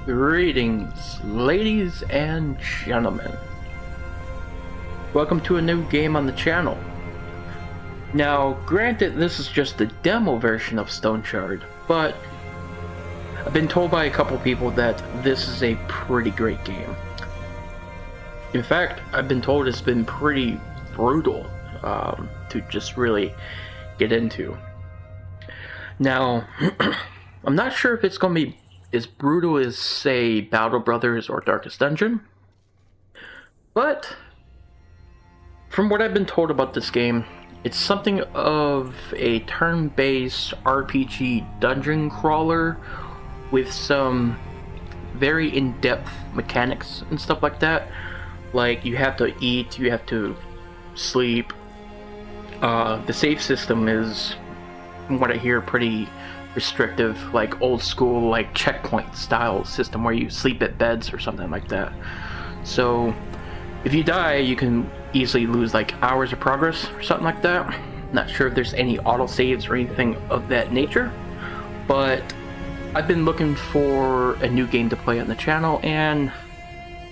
Greetings, ladies and gentlemen. Welcome to a new game on the channel. Now, granted, this is just the demo version of Stoneshard, but I've been told by a couple people that this is a pretty great game. In fact, I've been told it's been pretty brutal to just really get into. Now, I'm not sure if it's going to be as brutal as, say, Battle Brothers or Darkest Dungeon, but from what I've been told about this game, it's something of a turn-based RPG dungeon crawler with some very in-depth mechanics and stuff like that. Like, you have to eat, you have to sleep. The save system is, from what I hear, pretty restrictive, like old school, like checkpoint style system where you sleep at beds or something like that. So if you die, you can easily lose like hours of progress or something like that. Not sure if there's any auto saves or anything of that nature, but I've been looking for a new game to play on the channel, and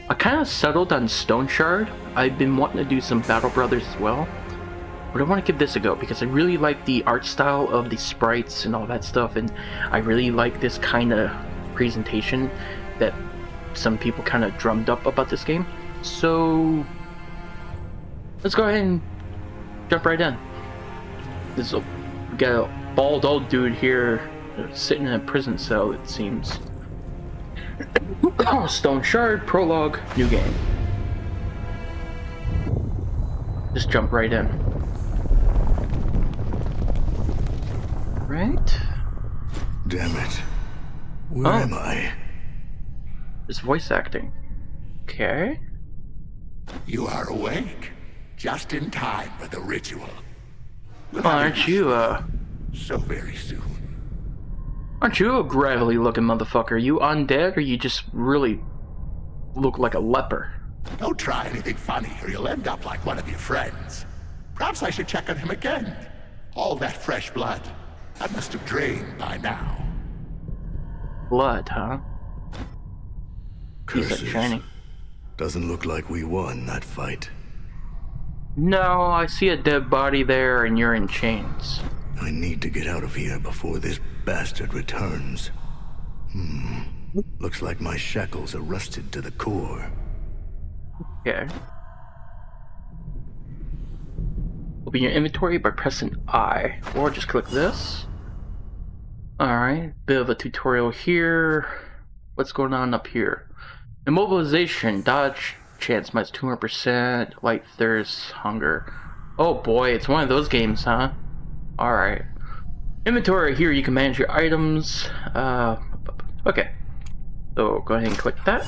I kind of settled on Stoneshard. I've been wanting to do some Battle Brothers as well, but I want to give this a go because I really like the art style of the sprites and all that stuff, and I really like this kind of presentation that some people kind of drummed up about this game. So let's go ahead and jump right in. We got a bald old dude here sitting in a prison cell, it seems. Stoneshard, Prologue, new game. Just jump right in. Right? Damn it. Where am I? It's voice acting. Okay. You are awake, just in time for the ritual. Aren't you, So very soon. Aren't you a gravelly looking motherfucker? Are you undead, or you just really look like a leper? Don't try anything funny, or you'll end up like one of your friends. Perhaps I should check on him again. All that fresh blood, that must have drained by now. Blood, huh? Piece of Curses. shiny. Doesn't look like we won that fight. No, I see a dead body there, and you're in chains. I need to get out of here before this bastard returns. Looks like my shackles are rusted to the core. Okay. Open your inventory by pressing I, or just click this. Alright, bit of a tutorial here. What's going on up here? Immobilization, dodge chance minus 200%, light thirst, hunger. Oh boy, it's one of those games, huh? Alright. Inventory, here you can manage your items. Okay. So go ahead and click that.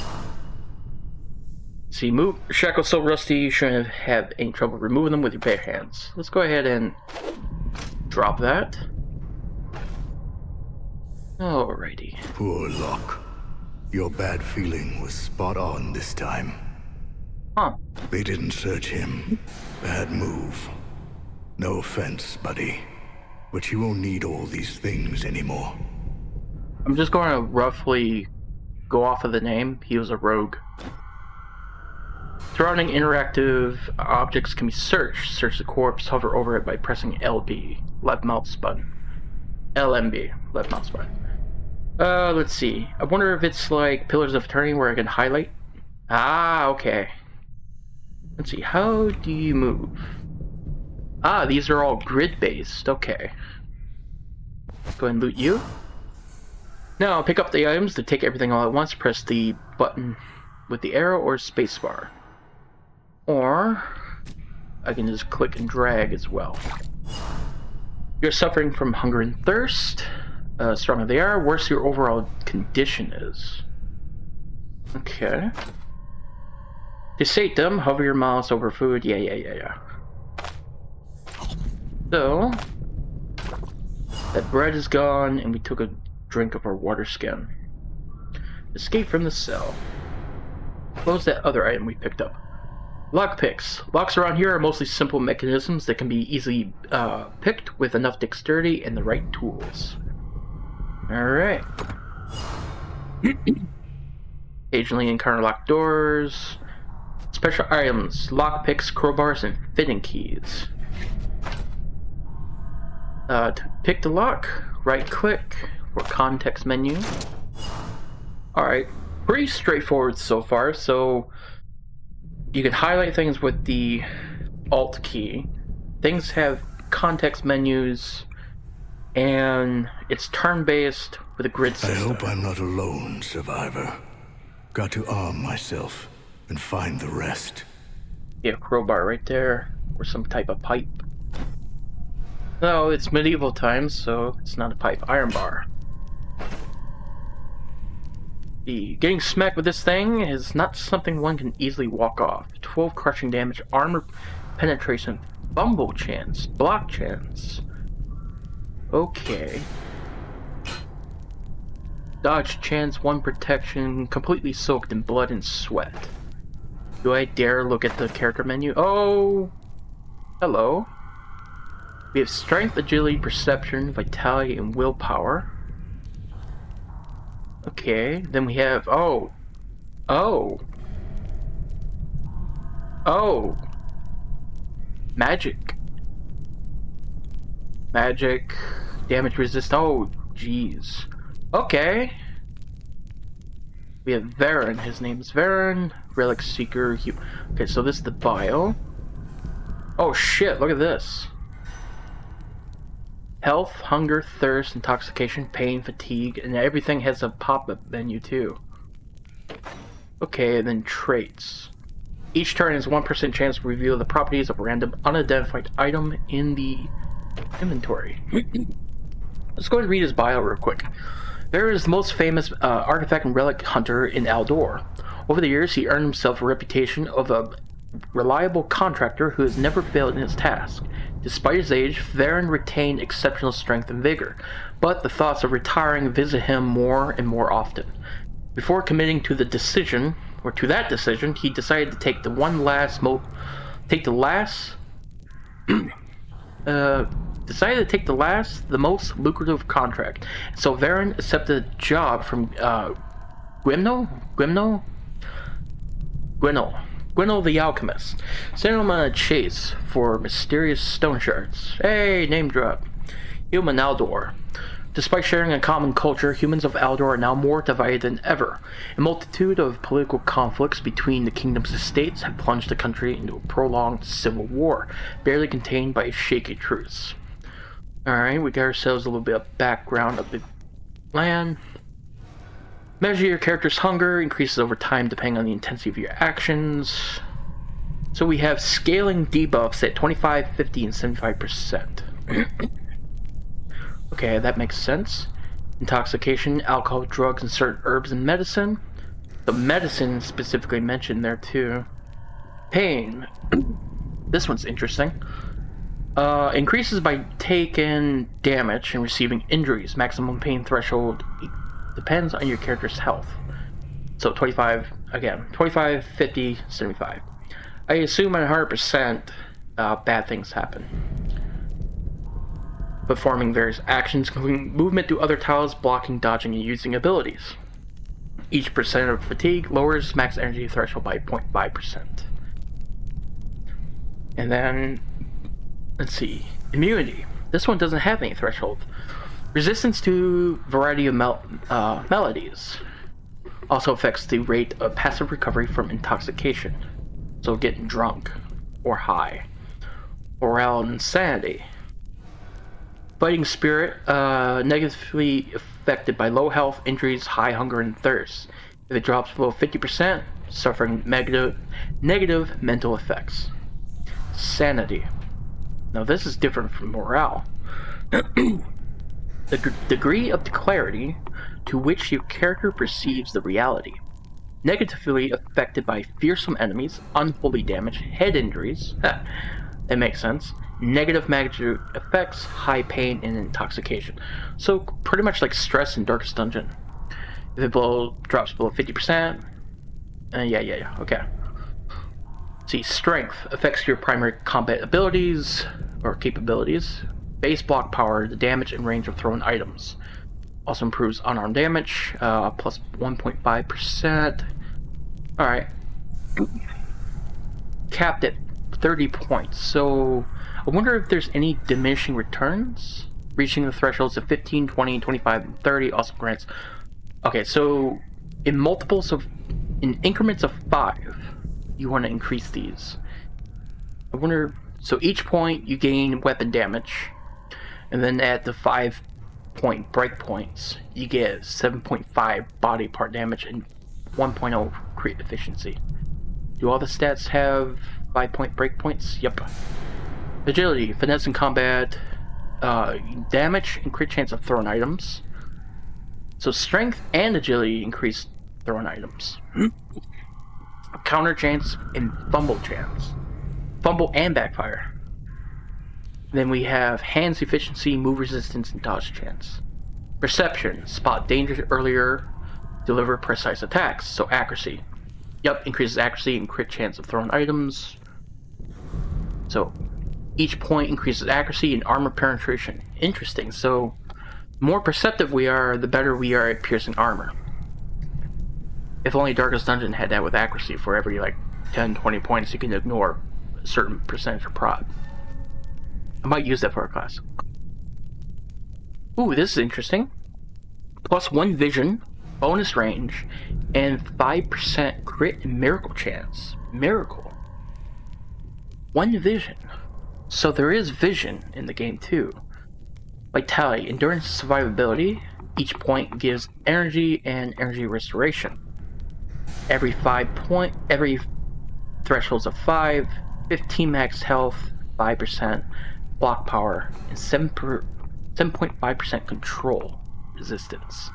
See, move. Shackles so rusty, you shouldn't have any trouble removing them with your bare hands. Let's go ahead and drop that. Alrighty. Poor Locke. Your bad feeling was spot on this time. Huh. They didn't search him. Bad move. No offense, buddy, but you won't need all these things anymore. I'm just going to roughly go off of the name. He was a rogue. Surrounding interactive objects can be searched. Search the corpse, hover over it by pressing LB, left mouse button. LMB, left mouse button. Let's see. I wonder if it's like Pillars of Eternity where I can highlight. Ah, okay. Let's see, how do you move? Ah, these are all grid-based, okay. Go ahead and loot you. Now, pick up the items. To take everything all at once, press the button with the arrow or spacebar. Or, I can just click and drag as well. You're suffering from hunger and thirst. Stronger they are, worse your overall condition is. Okay. To sate them, hover your mouse over food. Yeah. So, that bread is gone, and we took a drink of our water skin. Escape from the cell. Close that other item we picked up. Lockpicks. Locks around here are mostly simple mechanisms that can be easily picked with enough dexterity and the right tools. Alright. Occasionally encounter locked doors. Special items, lockpicks, crowbars, and fitting keys. To pick the lock, right click for context menu. Alright, pretty straightforward so far. So you can highlight things with the Alt key. Things have context menus, and it's turn-based with a grid I system. hope I'm not alone, survivor. Got to arm myself and find the rest. Yeah, crowbar right there, or some type of pipe. No, it's medieval times, so it's not a pipe. Iron bar. Getting smacked with this thing is not something one can easily walk off. 12 crushing damage, armor penetration, fumble chance, block chance. Okay. Dodge chance, 1 protection, completely soaked in blood and sweat. Do I dare look at the character menu? Oh! Hello. We have strength, agility, perception, vitality, and willpower. Okay, then we have... Oh! Magic. Damage resist. Oh, jeez. Okay. We have Varen. His name is Varen. Relic Seeker. Okay, so this is the bio. Oh shit, look at this. Health, hunger, thirst, intoxication, pain, fatigue, and everything has a pop-up menu too. Okay, and then traits. Each turn has 1% chance to reveal the properties of a random unidentified item in the inventory. Let's go ahead and read his bio real quick. Varen is the most famous artifact and relic hunter in Aldor. Over the years, he earned himself a reputation of a reliable contractor who has never failed in his task. Despite his age, Varen retained exceptional strength and vigor, but the thoughts of retiring visit him more and more often. Before committing to that decision, he decided to take the most lucrative contract. So Varen accepted a job from Gwynel the Alchemist, sent him on a chase for mysterious stone shards. Hey, name drop. Human Aldor. Despite sharing a common culture, humans of Aldor are now more divided than ever. A multitude of political conflicts between the kingdom's estates have plunged the country into a prolonged civil war, barely contained by a shaky truce. Alright, we got ourselves a little bit of background of the land. Measure your character's hunger, increases over time depending on the intensity of your actions. So we have scaling debuffs at 25, 50, and 75%. Okay, that makes sense. Intoxication, alcohol, drugs, and certain herbs and medicine. The medicine specifically mentioned there too. Pain. This one's interesting. Increases by taking damage and receiving injuries. Maximum pain threshold depends on your character's health. So 25, again, 25, 50, 75. I assume at 100%, bad things happen. Performing various actions, including movement through other tiles, blocking, dodging, and using abilities. Each percent of fatigue lowers max energy threshold by 0.5%. And then, let's see, immunity. This one doesn't have any threshold. Resistance to variety of melodies. Also affects the rate of passive recovery from intoxication. So getting drunk or high. Morale and insanity. Fighting spirit, negatively affected by low health, injuries, high hunger, and thirst. If it drops below 50%, suffering negative mental effects. Sanity. Now this is different from morale. The degree of clarity to which your character perceives the reality. Negatively affected by fearsome enemies, unholy damage, head injuries. That makes sense. Negative magnitude effects, high pain, and intoxication. So pretty much like stress in Darkest Dungeon. If it drops below 50%, yeah, okay. See, strength affects your primary combat abilities or capabilities. Base block power, the damage and range of thrown items. Also improves unarmed damage, plus 1.5%. Alright. Capped at 30 points. So, I wonder if there's any diminishing returns? Reaching the thresholds of 15, 20, 25, and 30 also grants... Okay, so in increments of 5, you want to increase these. I wonder... So each point you gain weapon damage, and then at the 5-point breakpoints, you get 7.5 body part damage and 1.0 crit efficiency. Do all the stats have 5-point breakpoints? Yep. Agility, finesse in combat, damage and crit chance of thrown items. So strength and agility increase thrown items. Counter chance and fumble chance. Fumble and backfire. Then we have hands efficiency, move resistance, and dodge chance. Perception, spot danger earlier, deliver precise attacks. So accuracy. Yep, increases accuracy and crit chance of thrown items. So each point increases accuracy and armor penetration. Interesting. So the more perceptive we are, the better we are at piercing armor. If only Darkest Dungeon had that with accuracy. For every like 10, 20 points, you can ignore a certain percentage of prod. I might use that for a class. Ooh, this is interesting. Plus 1 vision, bonus range, and 5% crit and miracle chance. Miracle. 1 vision. So there is vision in the game too. Vitality, endurance, survivability. Each point gives energy and energy restoration. Every thresholds of 5, 15 max health, 5% block power, and 7.5% control resistance.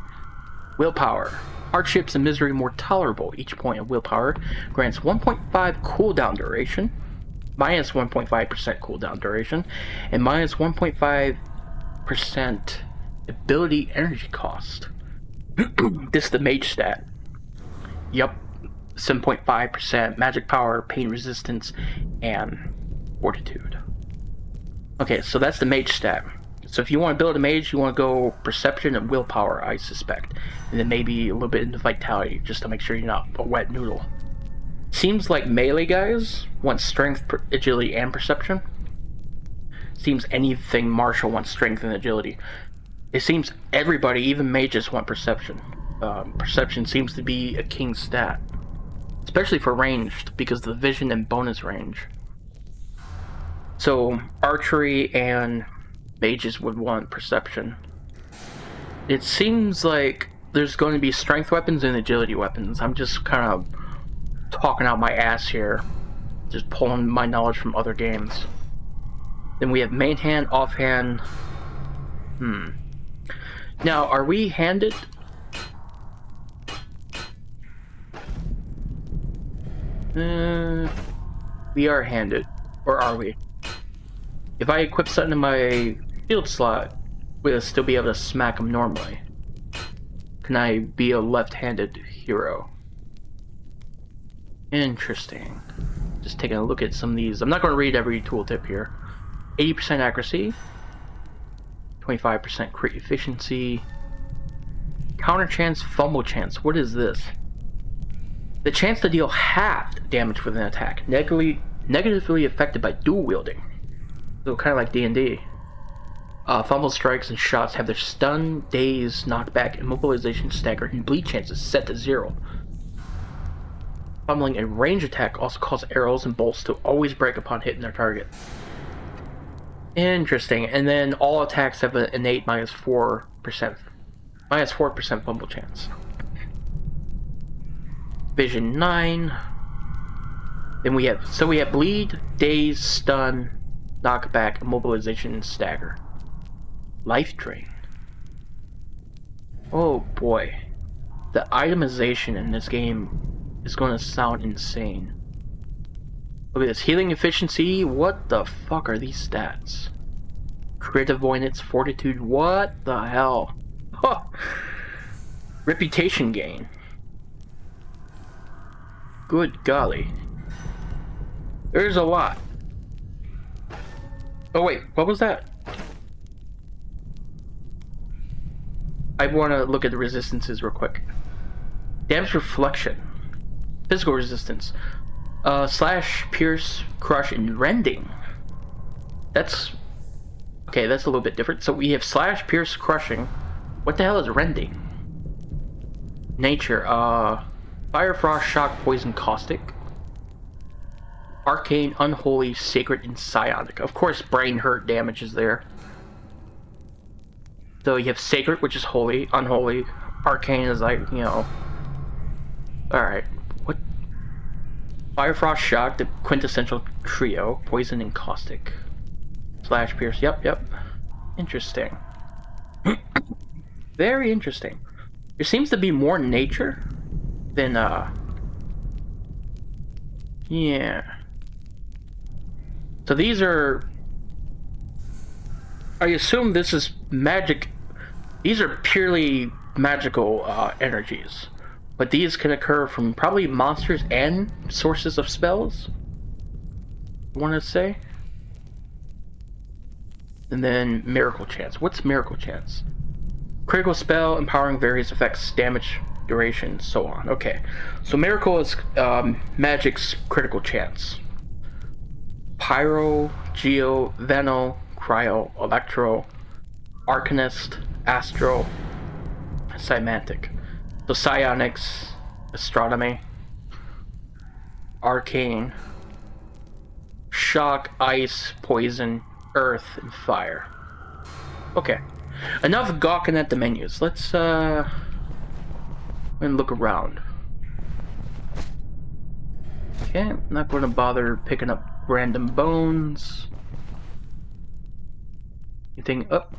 Willpower. Hardships and misery more tolerable. Each point of willpower grants 1.5 cooldown duration, minus 1.5% cooldown duration, and minus 1.5% ability energy cost. This is the mage stat. Yup. 7.5% magic power, pain resistance, and fortitude. Okay, so that's the mage stat. So if you want to build a mage, you want to go perception and willpower, I suspect. And then maybe a little bit into vitality, just to make sure you're not a wet noodle. Seems like melee guys want strength, agility, and perception. Seems anything martial wants strength and agility. It seems everybody, even mages, want perception. Perception seems to be a king stat. Especially for ranged, because of the vision and bonus range. So, archery and mages would want perception. It seems like there's going to be strength weapons and agility weapons. I'm just kind of talking out my ass here. Just pulling my knowledge from other games. Then we have main hand, offhand. Now, are we handed? We are handed. Or are we? If I equip something in my field slot, will I still be able to smack him normally? Can I be a left-handed hero? Interesting. Just taking a look at some of these. I'm not going to read every tooltip here. 80% accuracy. 25% crit efficiency. Counter chance, fumble chance. What is this? The chance to deal half damage with an attack. Negatively affected by dual wielding. So kind of like D&D. Fumble strikes and shots have their stun, daze, knockback, immobilization, stagger, and bleed chances set to 0. Fumbling a range attack also causes arrows and bolts to always break upon hitting their target. Interesting. And then all attacks have an innate minus 4% fumble chance. Vision 9. Then we have bleed, daze, stun, knockback, immobilization, and stagger. Life drain. Oh boy. The itemization in this game is going to sound insane. Look at this. Healing efficiency. What the fuck are these stats? Crit avoidance, fortitude. What the hell? Huh. Reputation gain. Good golly. There's a lot. Oh wait, what was that? I want to look at the resistances real quick. Damage reflection. Physical resistance. Slash, pierce, crush, and rending. That's... Okay, that's a little bit different. So we have slash, pierce, crushing. What the hell is rending? Nature. Fire, frost, shock, poison, caustic. Arcane, unholy, sacred, and psionic. Of course, brain hurt damage is there. So you have sacred, which is holy, unholy. Arcane is like, you know... Alright. What? Fire, frost, shock, the quintessential trio. Poison and caustic. Slash, pierce. Yep. Interesting. Very interesting. There seems to be more nature than, yeah. So these are... I assume this is magic. These are purely magical energies. But these can occur from probably monsters and sources of spells, I want to say. And then Miracle Chance. What's Miracle Chance? Critical spell, empowering various effects, damage, duration, so on. Okay. So Miracle is magic's critical chance. Pyro, Geo, Veno, Cryo, Electro, Arcanist, Astro, Cymantic. So Psionics, Astronomy, Arcane, Shock, Ice, Poison, Earth, and Fire. Okay. Enough gawking at the menus. Let's and look around. Okay, I'm not going to bother picking up random bones. Anything up?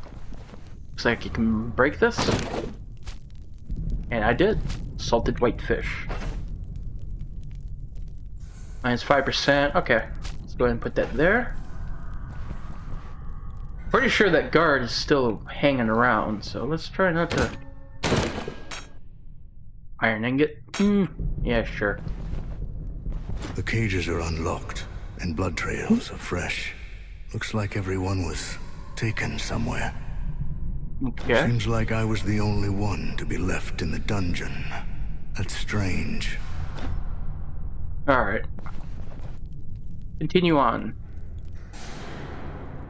Looks like you can break this. And I did. Salted whitefish. Minus 5%. Okay. Let's go ahead and put that there. Pretty sure that guard is still hanging around, so let's try not to... Iron ingot? Yeah, sure. The cages are unlocked, and blood trails are fresh. Looks like everyone was taken somewhere. Okay. Seems like I was the only one to be left in the dungeon. That's strange. Alright. Continue on.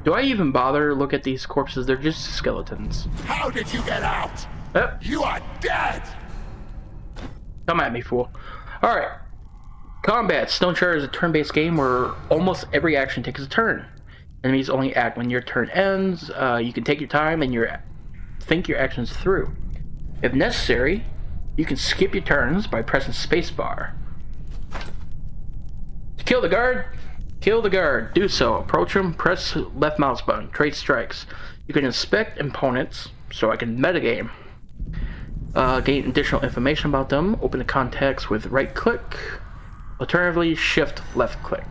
Do I even bother to look at these corpses? They're just skeletons. How did you get out? Yep. You are dead! Come at me, fool. Alright. Combat. Stoneshard is a turn-based game where almost every action takes a turn. Enemies only act when your turn ends. You can take your time and think your actions through. If necessary, you can skip your turns by pressing spacebar. To kill the guard, kill the guard. Do so. Approach him, press left mouse button. Trade strikes. You can inspect opponents, so I can metagame. Gain additional information about them. Open the context with right click. Alternatively, shift left click.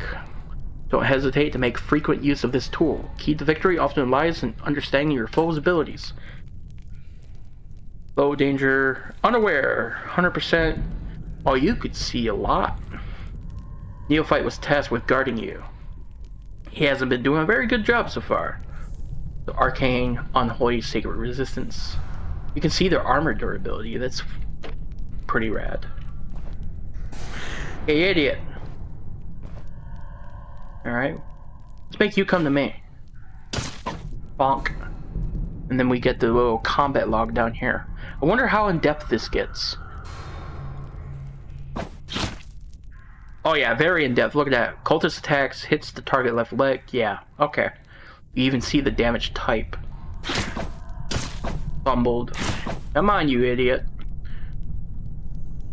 Don't hesitate to make frequent use of this tool. Key to victory often lies in understanding your foe's abilities. Low danger, unaware, 100%. Oh, you could see a lot. Neophyte was tasked with guarding you. He hasn't been doing a very good job so far. The arcane, unholy, sacred resistance. You can see their armor durability. That's pretty rad. Hey, idiot. Alright. Let's make you come to me. Bonk. And then we get the little combat log down here. I wonder how in-depth this gets. Oh yeah, very in-depth. Look at that. Cultist attacks, hits the target left leg. Yeah, okay. You even see the damage type. Fumbled. Come on, you idiot.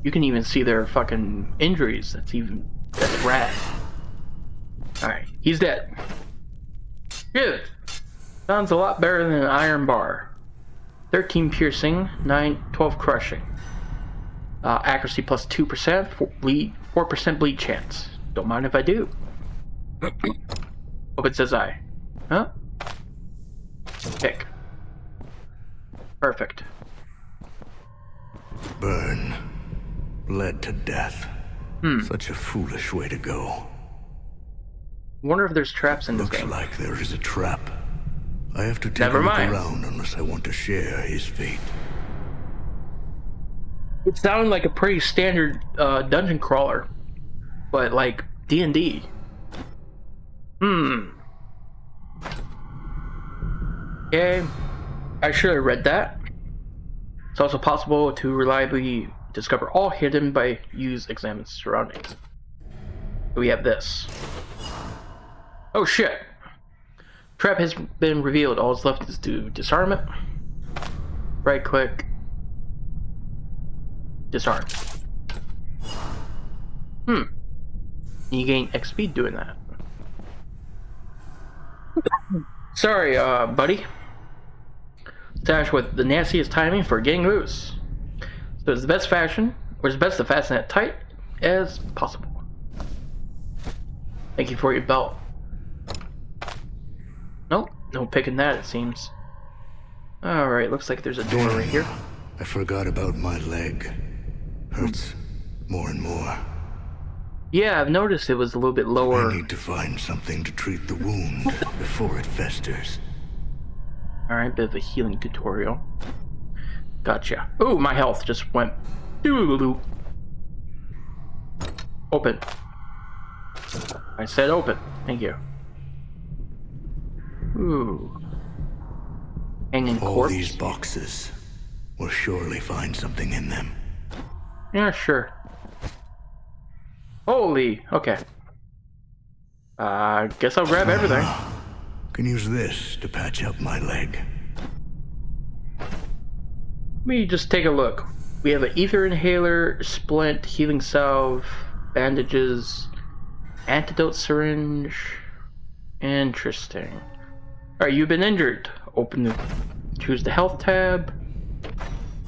You can even see their fucking injuries. That's rad. Alright, he's dead. Good. Sounds a lot better than an iron bar. 13 piercing, 12 crushing. Accuracy plus 2%, 4% bleed chance. Don't mind if I do. Hope it says I. Huh? Pick. Perfect. Burn. Bled to death. Such a foolish way to go. Wonder if there's traps in this Looks game. like there is a trap. I have to take Never a look mind. around unless I want to share his fate. It sounded like a pretty standard dungeon crawler, but like D&D. Okay, I should have read that. It's also possible to reliably discover all hidden by examine surroundings. We have this. Oh shit! Trap has been revealed. All that's left is to disarm it. Right click. Disarm. You gain XP doing that. Sorry, buddy. Stash with the nastiest timing for getting loose. So it's the best fashion, or it's best to fasten it tight as possible. Thank you for your belt. Nope, no picking that, it seems. Alright, looks like there's a door right here. I forgot about my leg. Hurts more and more. Yeah, I've noticed it was a little bit lower. I need to find something to treat the wound before it festers. Alright, bit of a healing tutorial. Gotcha. Ooh, my health just went doo-doo-doo. Open. I said open. Thank you. Ooh. Hanging corpse. All these boxes will surely find something in them. Yeah, sure. Holy, okay. Guess I'll grab everything. Can use this to patch up my leg. Let me just take a look. We have an ether inhaler, splint, healing salve, bandages, antidote syringe. Interesting. Alright, you've been injured. Choose the health tab.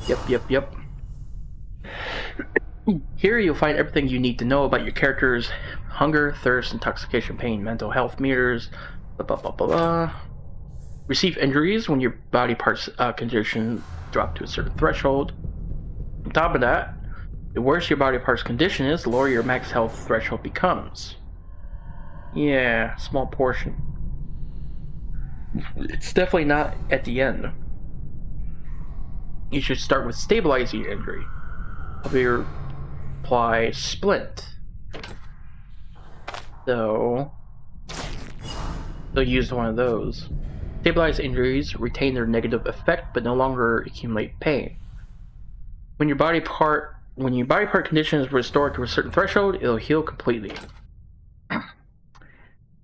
Yep. Here you'll find everything you need to know about your character's hunger, thirst, intoxication, pain, mental health meters, blah blah blah blah. Receive injuries when your body parts condition drop to a certain threshold. On top of that, the worse your body parts condition is, the lower your max health threshold becomes. Yeah, small portion. It's definitely not at the end. You should start with stabilizing your injury. Apply splint. So use one of those. Stabilized injuries retain their negative effect but no longer accumulate pain. When your body part condition is restored to a certain threshold, it'll heal completely.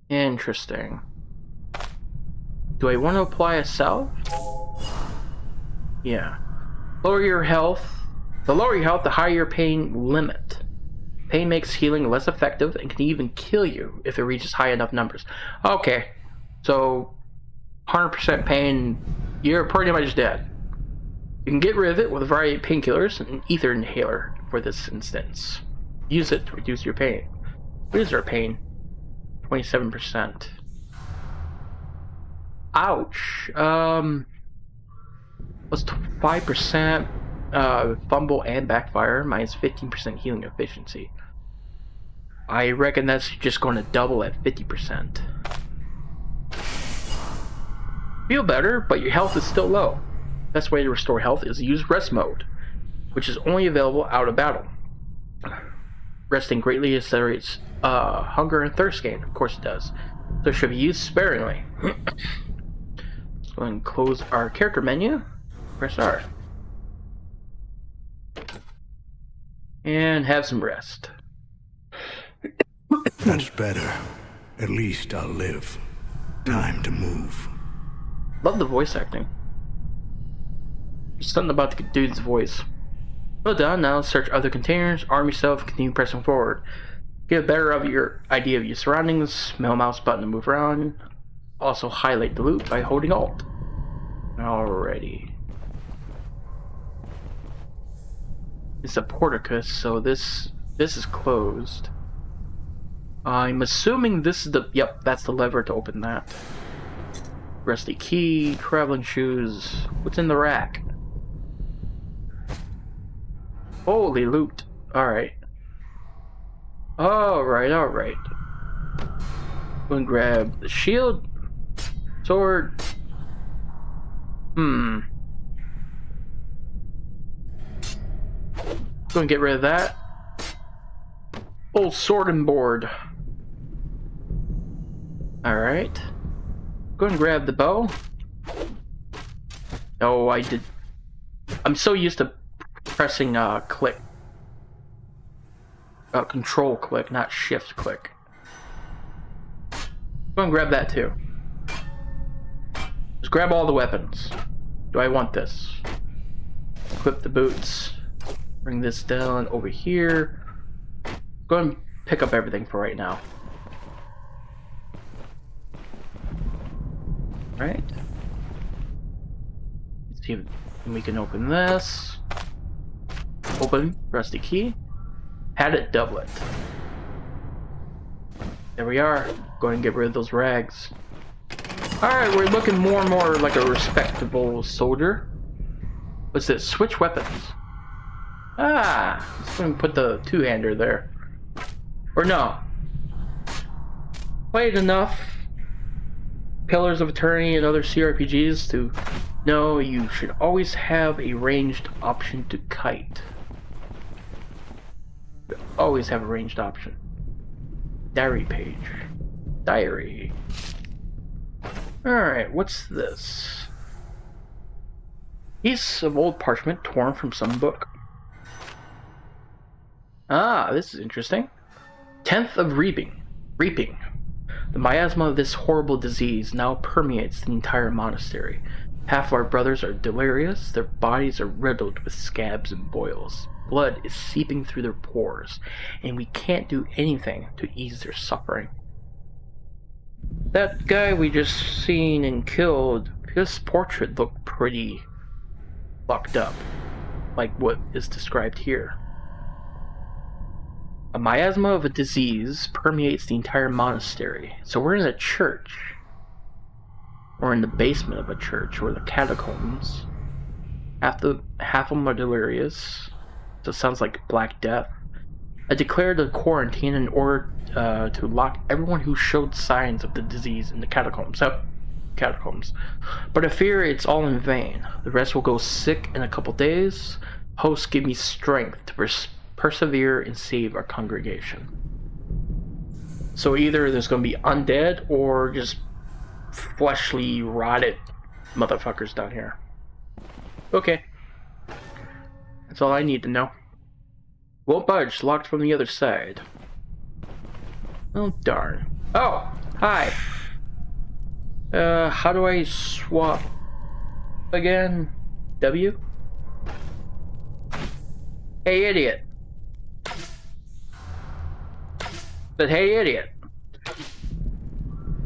Interesting. Do I want to apply a salve? Yeah. Lower your health. The lower your health, the higher your pain limit. Pain makes healing less effective and can even kill you if it reaches high enough numbers. Okay, so 100% pain, you're pretty much dead. You can get rid of it with a variety of painkillers and an ether inhaler for this instance. Use it to reduce your pain. What is our pain? 27%. Ouch. What's 5%? Fumble and backfire, minus 15% healing efficiency. I reckon that's just going to double at 50%. Feel better, but your health is still low. Best way to restore health is to use rest mode, which is only available out of battle. Resting greatly accelerates hunger and thirst gain. Of course it does. So it should be used sparingly. Let's go ahead and close our character menu. Press R. And have some rest. That's better. At least I'll live. Time to move. Love the voice acting. There's something about the dude's voice. Well done. Now search other containers, arm yourself, and continue pressing forward. Get a better idea of your surroundings. Middle mouse button to move around. Also highlight the loot by holding Alt. Alrighty. It's a porticus, so this is closed. I'm assuming this is yep, that's the lever to open that. Rusty key, traveling shoes. What's in the rack? Holy loot. Alright. Alright. Go and grab the shield. Sword. Go and get rid of that. Old sword and board. Alright. Go and grab the bow. Oh, I did. I'm so used to pressing click. Control click, not shift click. Go and grab that too. Just grab all the weapons. Do I want this? Equip the boots. Bring this down over here. Go and pick up everything for right now. Right. Let's see if we can open this. Open, press the key. Padded doublet. There we are. Go ahead and get rid of those rags. Alright, we're looking more and more like a respectable soldier. What's this? Switch weapons. Ah, let's go and put the two-hander there. Or no. Played enough Pillars of Eternity and other CRPGs to know you should always have a ranged option to kite. Always have a ranged option. Diary page. Diary. Alright, what's this? Piece of old parchment torn from some book. Ah, this is interesting. 10th of Reaping. The miasma of this horrible disease now permeates the entire monastery. Half of our brothers are delirious, their bodies are riddled with scabs and boils. Blood is seeping through their pores, and we can't do anything to ease their suffering. That guy we just seen and killed, his portrait looked pretty fucked up, like what is described here. A miasma of a disease permeates the entire monastery. So we're in a church. Or in the basement of a church, or the catacombs. Half of them are delirious. So it sounds like Black Death. I declared a quarantine in order to lock everyone who showed signs of the disease in the catacombs. But I fear it's all in vain. The rest will go sick in a couple days. Hosts give me strength to persevere and save our congregation. So either there's going to be undead or just fleshly rotted motherfuckers down here. Okay. That's all I need to know. Won't budge, locked from the other side. Oh, darn. Oh, hi. How do I swap again? W? Hey, idiot. But hey, idiot.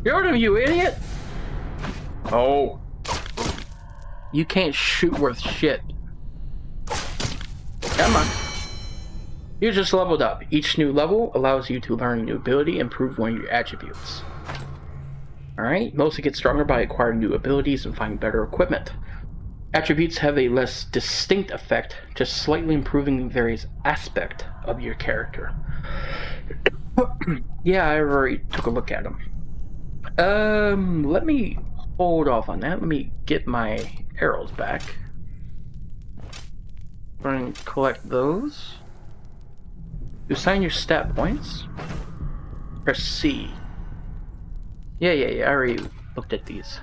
You heard him, you idiot? Oh. You can't shoot worth shit. Come on. You just leveled up. Each new level allows you to learn a new ability and improve one of your attributes. Alright, mostly get stronger by acquiring new abilities and finding better equipment. Attributes have a less distinct effect, just slightly improving various aspects of your character. Yeah, I already took a look at them. Let me hold off on that. Let me get my arrows back. Going to collect those. To assign your stat points, press C. Yeah, I already looked at these.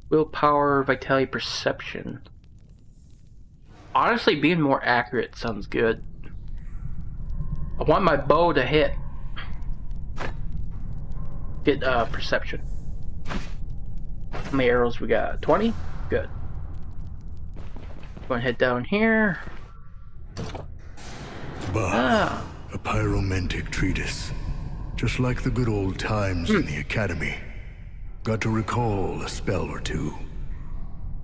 Willpower, vitality, perception. Honestly, being more accurate sounds good. I want my bow to hit. Get perception. How many arrows we got? 20? Good. Go and head down here. Bah, a pyromantic treatise. Just like the good old times in the academy. Got to recall a spell or two.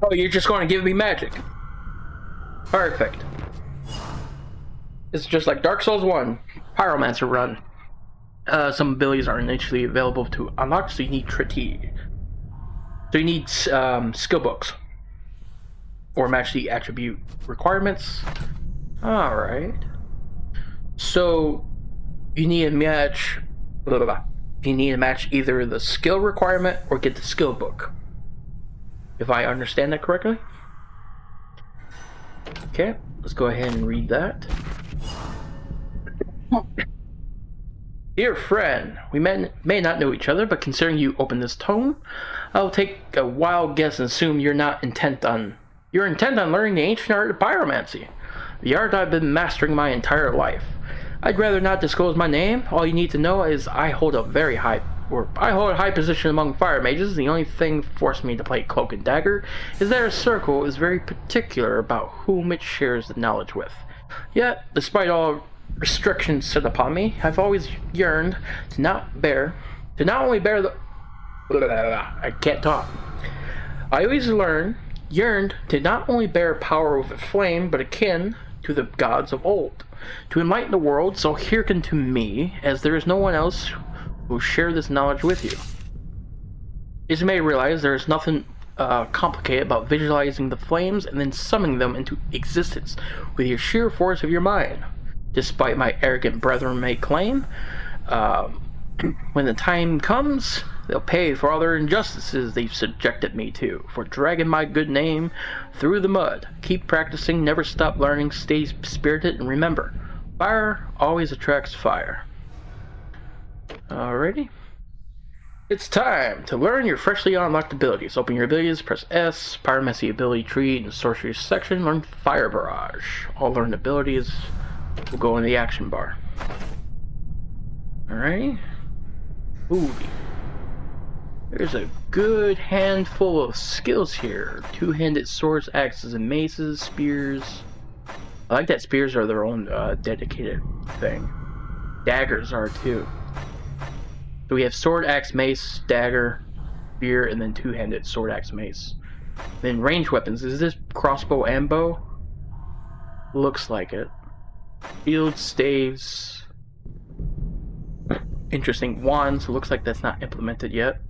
Oh, you're just going to give me magic. Perfect. It's just like Dark Souls 1, Pyromancer run. Some abilities aren't initially available to unlock, so you need So you need skill books. Or match the attribute requirements. Alright. So you need to match you need to match either the skill requirement or get the skill book. If I understand that correctly. Okay, let's go ahead and read that. Dear friend, we may not know each other, but considering you opened this tome, I'll take a wild guess and assume you're intent on learning the ancient art of pyromancy, the art I've been mastering my entire life. I'd rather not disclose my name. All you need to know is I hold a high position among fire mages. The only thing forcing me to play cloak and dagger is that our circle is very particular about whom it shares the knowledge with. Yet, despite all restrictions set upon me, I've always yearned to not only bear the I can't talk. I always yearned to not only bear power with a flame, but akin to the gods of old, to enlighten the world. So hearken to me, as there is no one else who will share this knowledge with you. As you may realize, there is nothing complicated about visualizing the flames and then summoning them into existence with your sheer force of your mind. Despite my arrogant brethren may claim, when the time comes, they'll pay for all their injustices they've subjected me to, for dragging my good name through the mud. Keep practicing, never stop learning, stay spirited, and remember, fire always attracts fire. Alrighty. It's time to learn your freshly unlocked abilities. Open your abilities, press S, Pyromancy ability tree, in the sorcery section, learn Fire Barrage. All learned abilities will go in the action bar. Alright. Ooh. There's a good handful of skills here. Two-handed swords, axes, and maces, spears. I like that spears are their own dedicated thing. Daggers are too. So we have sword, axe, mace, dagger, spear, and then two-handed sword, axe, mace. Then ranged weapons. Is this crossbow and bow? Looks like it. Shields, staves. Interesting. Wands. Looks like that's not implemented yet.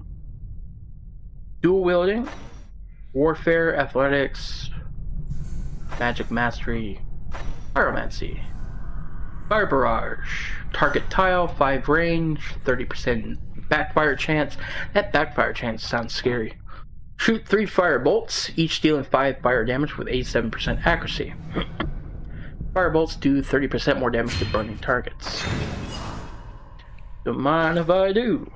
Dual wielding. Warfare, athletics, magic mastery, pyromancy. Fire barrage. Target tile, 5 range, 30% backfire chance. That backfire chance sounds scary. Shoot 3 fire bolts, each dealing 5 fire damage with 87% accuracy. Fire bolts do 30% more damage to burning targets. Don't mind if I do.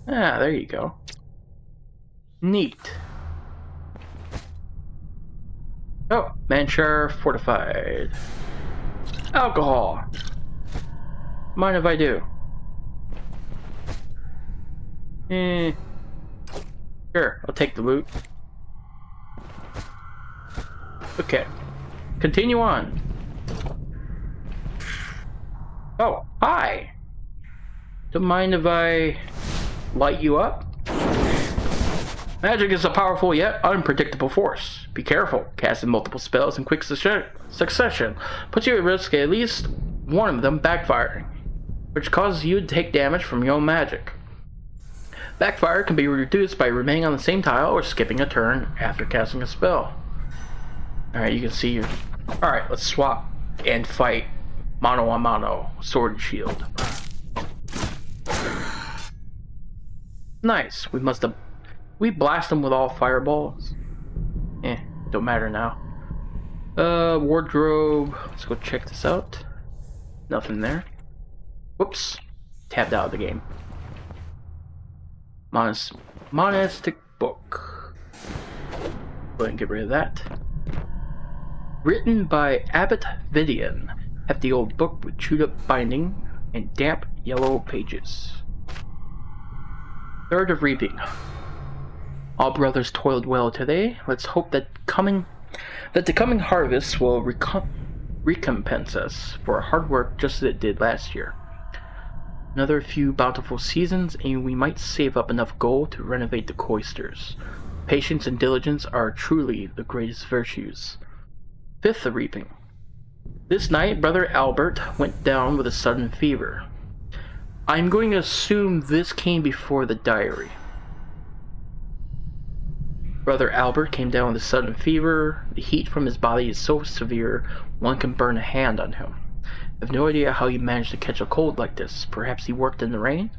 Ah, there you go. Neat. Oh, Manchar fortified. Alcohol. Mind if I do? Sure, I'll take the loot. Okay. Continue on. Oh, hi! Don't mind if I light you up? Magic is a powerful yet unpredictable force. Be careful. Casting multiple spells in quick succession puts you at risk of at least one of them backfiring, which causes you to take damage from your own magic. Backfire can be reduced by remaining on the same tile or skipping a turn after casting a spell. Alright, you can see your... Alright, let's swap and fight mano a mano, sword and shield. Nice. We blast them with all fireballs. Don't matter now. Wardrobe. Let's go check this out. Nothing there. Whoops. Tabbed out of the game. Monastic book. Go ahead and get rid of that. Written by Abbot Vidian. Hefty old book with chewed up binding and damp yellow pages. Third of Reaping. All brothers toiled well today. Let's hope that the coming harvest will recompense us for our hard work just as it did last year. Another few bountiful seasons, and we might save up enough gold to renovate the cloisters. Patience and diligence are truly the greatest virtues. Fifth of Reaping. This night, Brother Albert went down with a sudden fever. I'm going to assume this came before the diary. Brother Albert came down with a sudden fever. The heat from his body is so severe one can burn a hand on him. I have no idea how he managed to catch a cold like this. Perhaps he worked in the rain?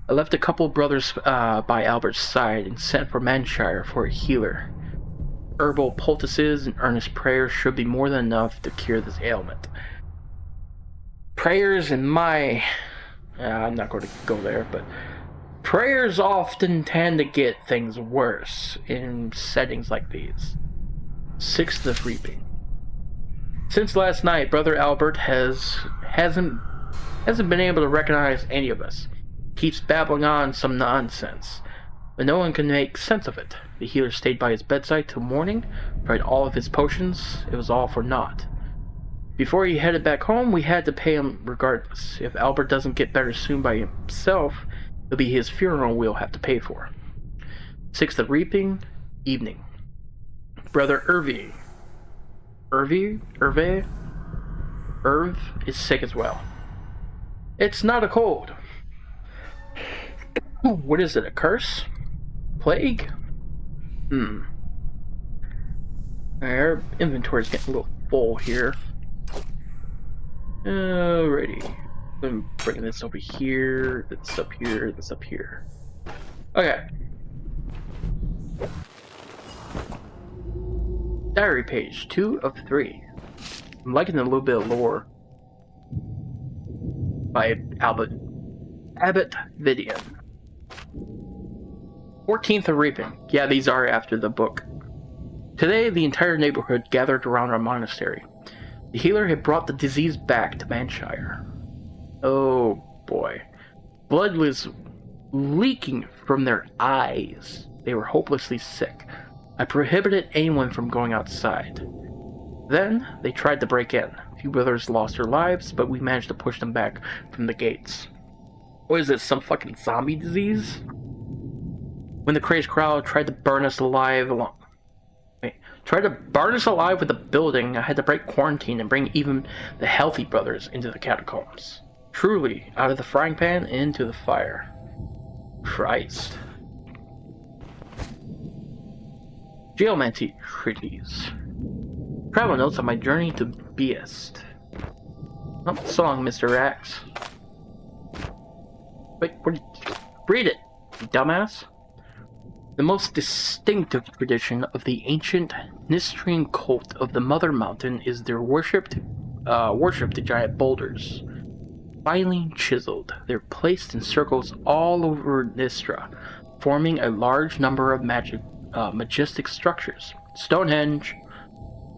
I left a couple brothers by Albert's side and sent for Manshire for a healer. herbal poultices and earnest prayers should be more than enough to cure this ailment. Prayers in my... I'm not going to go there, but prayers often tend to get things worse in settings like these. Sixth of Reaping. Since last night, Brother Albert hasn't been able to recognize any of us. Keeps babbling on some nonsense, but no one can make sense of it. The healer stayed by his bedside till morning, tried all of his potions. It was all for naught. Before he headed back home, we had to pay him regardless. If Albert doesn't get better soon by himself, it'll be his funeral we'll have to pay for. Sixth of Reaping, evening. Brother Irv is sick as well. It's not a cold. What is it, a curse? Plague? Our inventory's getting a little full here. Alrighty. I'm bringing this over here, this up here, this up here. Okay. Diary page 2 of 3. I'm liking a little bit of lore by Abbot Vidian. 14th of Reaping. Yeah, these are after the book. Today, the entire neighborhood gathered around our monastery. The healer had brought the disease back to Manshire. Oh boy. Blood was leaking from their eyes. They were hopelessly sick. I prohibited anyone from going outside. Then, they tried to break in. A few brothers lost their lives, but we managed to push them back from the gates. What is this, some fucking zombie disease? When the crazed crowd tried to burn us alive with the building, I had to break quarantine and bring even the healthy brothers into the catacombs. Truly, out of the frying pan into the fire. Christ. Geomancy treaties. Travel notes on my journey to Beast. Oh, so long, Mr. Axe. Wait, read it, you dumbass. The most distinctive tradition of the ancient Nistrian cult of the Mother Mountain is their worship to giant boulders. Finely chiseled, they're placed in circles all over Nistra, forming a large number of majestic structures. Stonehenge.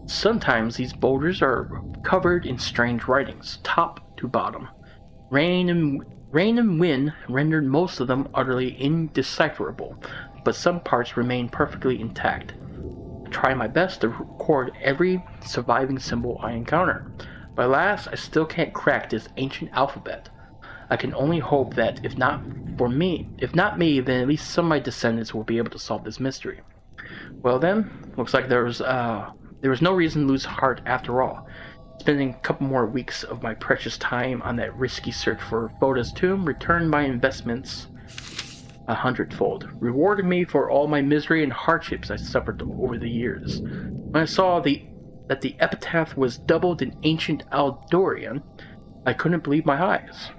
Sometimes these boulders are covered in strange writings, top to bottom. Rain and wind rendered most of them utterly indecipherable, but some parts remain perfectly intact. I try my best to record every surviving symbol I encounter, but alas, I still can't crack this ancient alphabet. I can only hope that if not me, then at least some of my descendants will be able to solve this mystery. Well then, looks like there was no reason to lose heart after all. Spending a couple more weeks of my precious time on that risky search for Voda's tomb returned my investments 100-fold, rewarding me for all my misery and hardships I suffered over the years. When I saw that the epitaph was doubled in ancient Aldorian, I couldn't believe my eyes.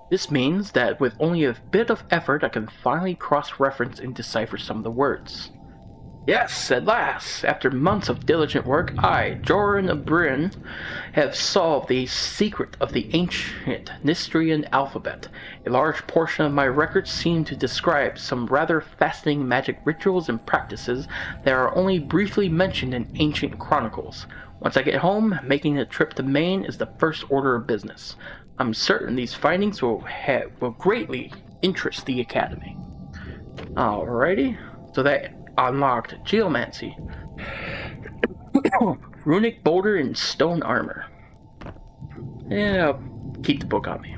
This means that with only a bit of effort I can finally cross-reference and decipher some of the words. Yes, at last, after months of diligent work, I, Joran of Bryn, have solved the secret of the ancient Nistrian alphabet. A large portion of my records seem to describe some rather fascinating magic rituals and practices that are only briefly mentioned in ancient chronicles. Once I get home, making the trip to Maine is the first order of business. I'm certain these findings will greatly interest the Academy. Alrighty, so that unlocked Geomancy. Runic boulder and stone armor. Yeah, I'll keep the book on me.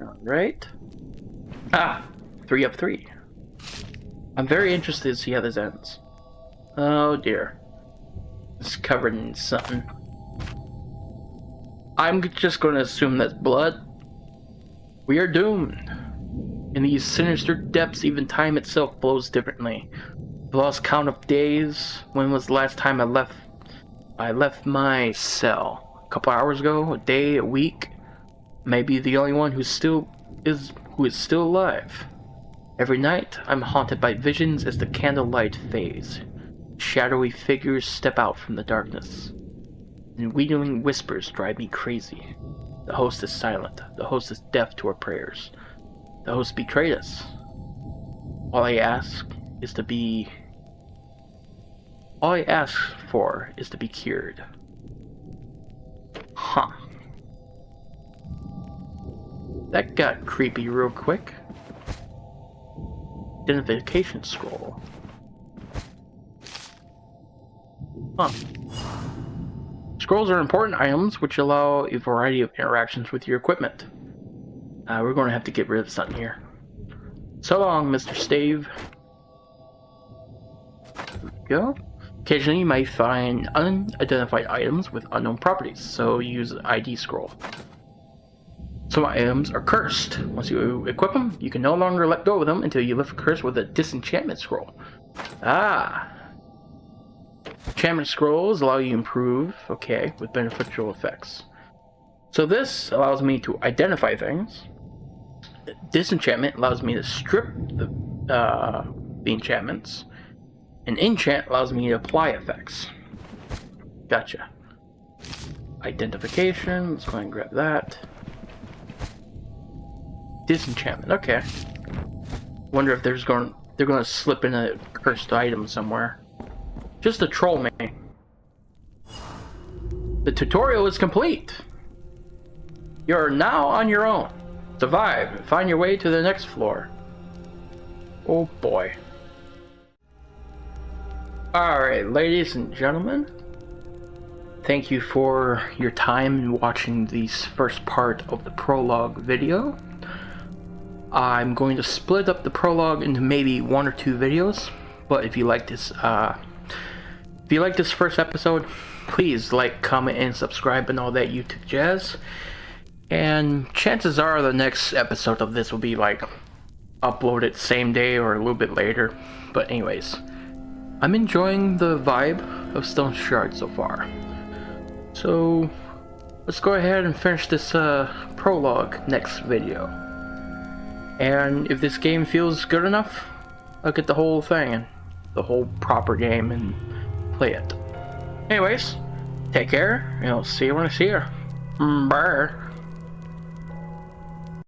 Alright. 3 of 3. I'm very interested to see how this ends. Oh dear. It's covered in something. I'm just going to assume that's blood. We are doomed. In these sinister depths, even time itself flows differently. I've lost count of days. When was the last time I left my cell? A couple hours ago? A day? A week? Maybe the only one who is still alive. Every night, I'm haunted by visions as the candlelight fades. Shadowy figures step out from the darkness, and wheedling whispers drive me crazy. The host is silent. The host is deaf to our prayers. The host betrayed us. All I ask for is to be cured. Huh. That got creepy real quick. Identification scroll. Huh. Scrolls are important items which allow a variety of interactions with your equipment. We're going to have to get rid of something here. So long, Mr. Stave. There we go. Occasionally you might find unidentified items with unknown properties, so use the ID scroll. Some items are cursed. Once you equip them, you can no longer let go of them until you lift a curse with a disenchantment scroll. Ah! Enchantment scrolls allow you to improve, okay, with beneficial effects. So this allows me to identify things. Disenchantment allows me to strip the enchantments. And enchant allows me to apply effects. Gotcha. Identification, let's go ahead and grab that. Disenchantment, okay. Wonder if they're going to slip in a cursed item somewhere. Just to troll me. The tutorial is complete. You're now on your own. Survive and find your way to the next floor. Oh boy. Alright, ladies and gentlemen. Thank you for your time in watching this first part of the prologue video. I'm going to split up the prologue into maybe 1 or 2 videos, but if you like this first episode, please like, comment, and subscribe and all that YouTube jazz. And chances are the next episode of this will be like uploaded same day or a little bit later. But anyways, I'm enjoying the vibe of Stoneshard so far. So let's go ahead and finish this prologue next video. And if this game feels good enough, I'll get the whole thing, the whole proper game, and play it. Anyways, take care, and I'll see you when I see you. Bye.